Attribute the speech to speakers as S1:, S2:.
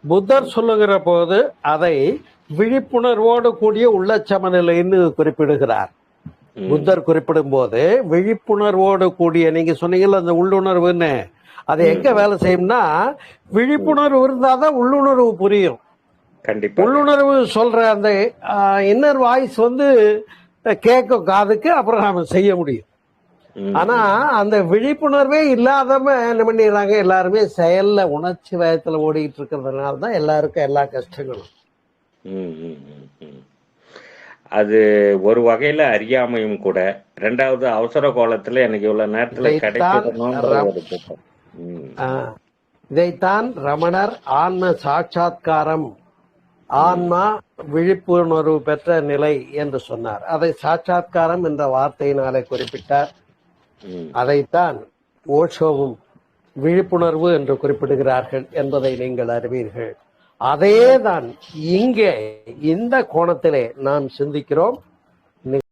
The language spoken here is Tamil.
S1: புத்தர் சொல்லுகிற போது அதை விழிப்புணர்வோடு கூடிய உள்ள சமநிலைன்னு குறிப்பிடுகிறார். புத்தர் குறிப்பிடும் போது விழிப்புணர்வோடு கூடிய, நீங்க சொன்னீங்கல்ல அந்த உள்ளுணர்வுன்னு, அது எங்க வேலை செய்யும்னா விழிப்புணர்வு இருந்தாதான் உள்ளுணர்வு புரியும்.
S2: கண்டிப்பா
S1: உள்ளுணர்வு சொல்ற அந்த இன்னர் வாய்ஸ் கேட்கும் காதுக்கு, அப்புறம் நாம செய்ய முடியும். ஆனா அந்த விழிப்புணர்வே இல்லாதவ என்ன பண்ணிடுறாங்க, எல்லாருமே செயல்ல உணர்ச்சி வயத்துல ஓடிட்டு இருக்கிறதுனால தான் எல்லாருக்கும் எல்லா கஷ்டங்களும்.
S2: அது ஒரு வகையில அறியாமையும் கூட. ரெண்டாவது அவசர கோலத்துல எனக்கு இவ்வளவு நேரத்துல
S1: இதைத்தான் ரமணர் ஆன்ம சாட்சாத்காரம், ஆன்மா விழிப்புணர்வு பெற்ற நிலை என்று சொன்னார். அதை சாட்சாத்காரம் என்ற வார்த்தையினாலே குறிப்பிட்டார். அதைத்தான் ஓஷோவும் விழிப்புணர்வு என்று குறிப்பிடுகிறார்கள் என்பதை நீங்கள் அறிவீர்கள். அதேதான் இங்கே இந்த கோணத்திலே நாம் சிந்திக்கிறோம்.